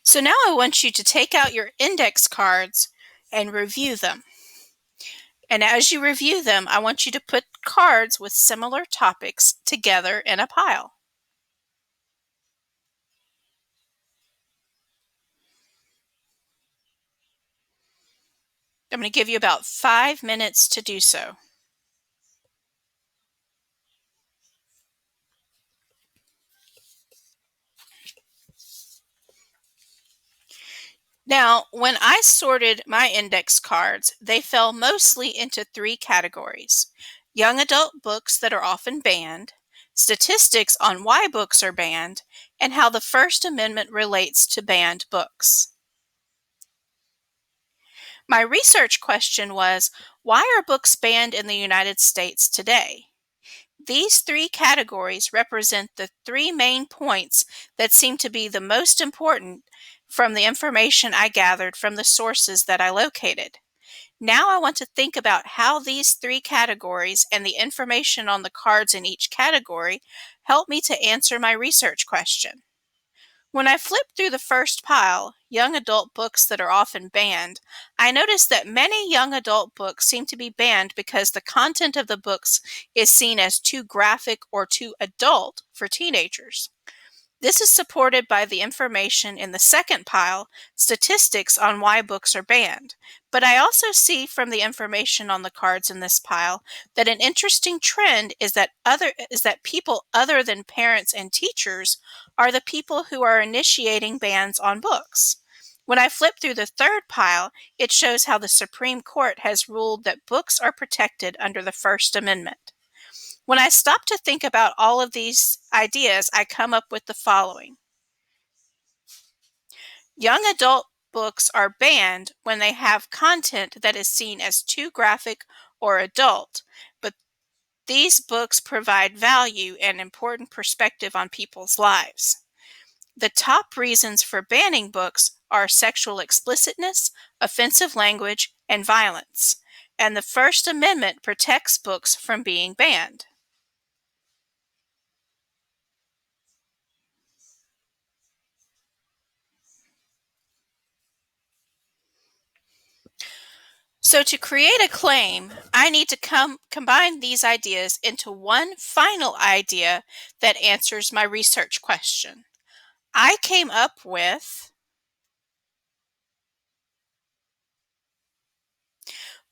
So now I want you to take out your index cards and review them. And as you review them, I want you to put cards with similar topics together in a pile. I'm going to give you about 5 minutes to do so. Now, when I sorted my index cards, they fell mostly into 3 categories: young adult books that are often banned, statistics on why books are banned, and how the First Amendment relates to banned books. My research question was, why are books banned in the United States today? These 3 categories represent the 3 main points that seem to be the most important from the information I gathered from the sources that I located. Now I want to think about how these 3 categories and the information on the cards in each category help me to answer my research question. When I flipped through the first pile, young adult books that are often banned, I noticed that many young adult books seem to be banned because the content of the books is seen as too graphic or too adult for teenagers. This is supported by the information in the second pile, statistics on why books are banned. But I also see from the information on the cards in this pile that an interesting trend is that people other than parents and teachers are the people who are initiating bans on books. When I flip through the third pile, it shows how the Supreme Court has ruled that books are protected under the First Amendment. When I stop to think about all of these ideas, I come up with the following. Young adult books are banned when they have content that is seen as too graphic or adult, but these books provide value and important perspective on people's lives. The top reasons for banning books are sexual explicitness, offensive language, and violence, and the First Amendment protects books from being banned. So to create a claim, I need to combine these ideas into one final idea that answers my research question. I came up with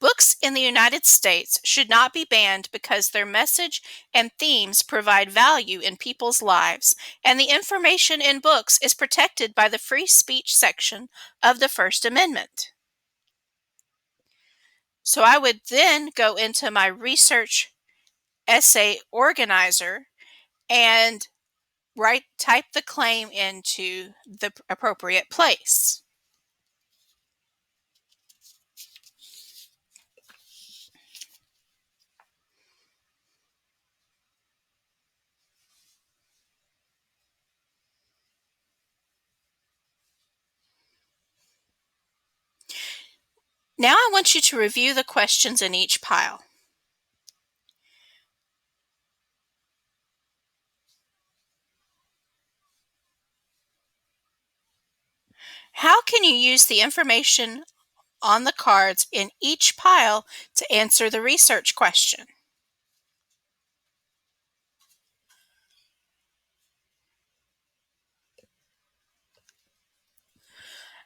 books in the United States should not be banned because their message and themes provide value in people's lives, and the information in books is protected by the free speech section of the First Amendment. So I would then go into my research essay organizer and type the claim into the appropriate place. Now I want you to review the questions in each pile. How can you use the information on the cards in each pile to answer the research question?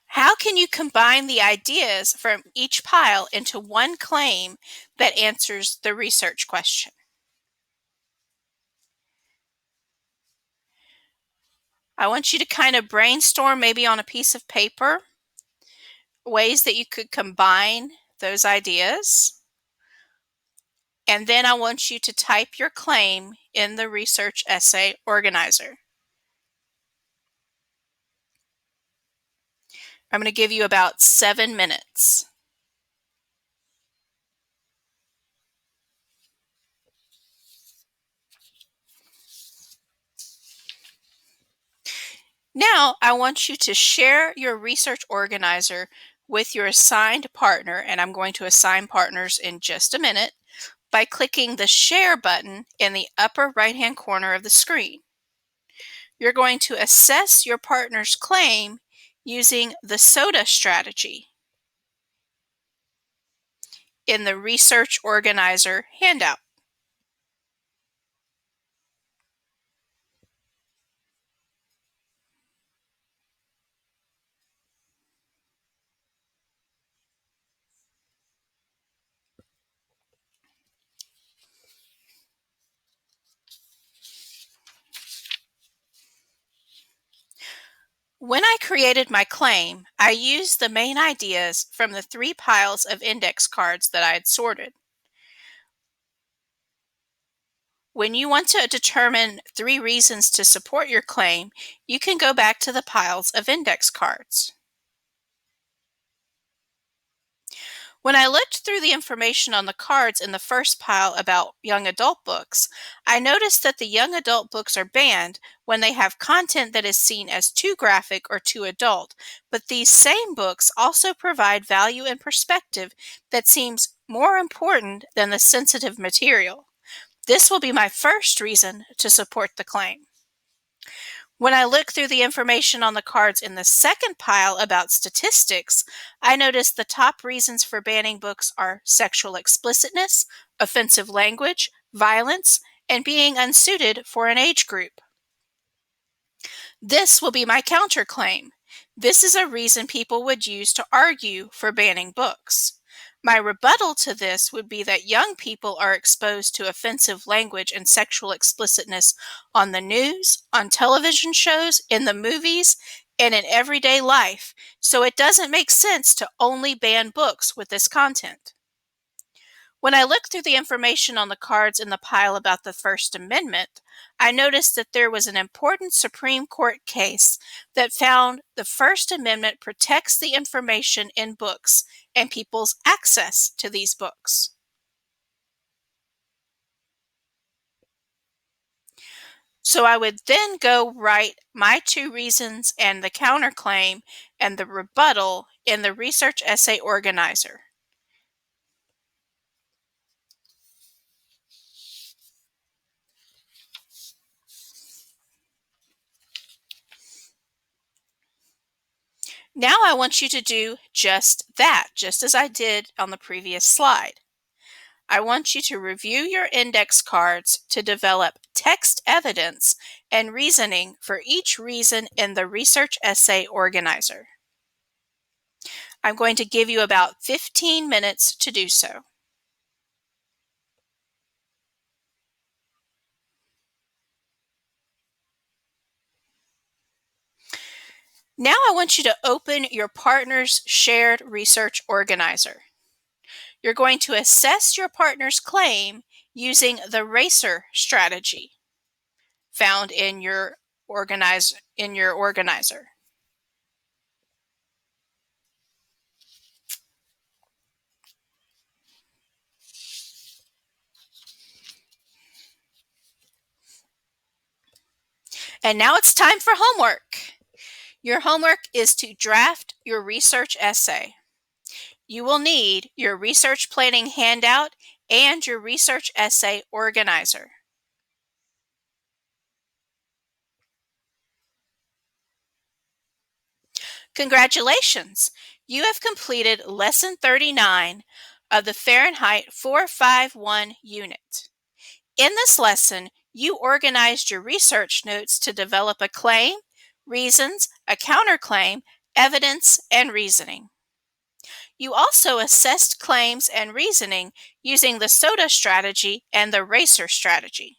How can you combine the ideas from each pile into one claim that answers the research question? I want you to kind of brainstorm maybe on a piece of paper ways that you could combine those ideas. And then I want you to type your claim in the research essay organizer. I'm going to give you about 7 minutes. Now, I want you to share your research organizer with your assigned partner, and I'm going to assign partners in just a minute, by clicking the Share button in the upper right-hand corner of the screen. You're going to assess your partner's claim using the SOTA strategy in the Research Organizer handout. When I created my claim, I used the main ideas from the 3 piles of index cards that I had sorted. When you want to determine 3 reasons to support your claim, you can go back to the piles of index cards. When I looked through the information on the cards in the first pile about young adult books, I noticed that the young adult books are banned when they have content that is seen as too graphic or too adult, but these same books also provide value and perspective that seems more important than the sensitive material. This will be my first reason to support the claim. When I look through the information on the cards in the second pile about statistics, I notice the top reasons for banning books are sexual explicitness, offensive language, violence, and being unsuited for an age group. This will be my counterclaim. This is a reason people would use to argue for banning books. My rebuttal to this would be that young people are exposed to offensive language and sexual explicitness on the news, on television shows, in the movies, and in everyday life, so it doesn't make sense to only ban books with this content. When I looked through the information on the cards in the pile about the First Amendment, I noticed that there was an important Supreme Court case that found the First Amendment protects the information in books and people's access to these books. So I would then go write my 2 reasons and the counterclaim and the rebuttal in the Research Essay Organizer. Now I want you to do just that, just as I did on the previous slide. I want you to review your index cards to develop text evidence and reasoning for each reason in the Research Essay Organizer. I'm going to give you about 15 minutes to do so. Now I want you to open your partner's shared research organizer. You're going to assess your partner's claim using the RACER strategy found in your organizer. And now it's time for homework. Your homework is to draft your research essay. You will need your research planning handout and your research essay organizer. Congratulations! You have completed Lesson 39 of the Fahrenheit 451 unit. In this lesson, you organized your research notes to develop a claim, reasons, a counterclaim, evidence, and reasoning. You also assessed claims and reasoning using the SOTA strategy and the RACER strategy.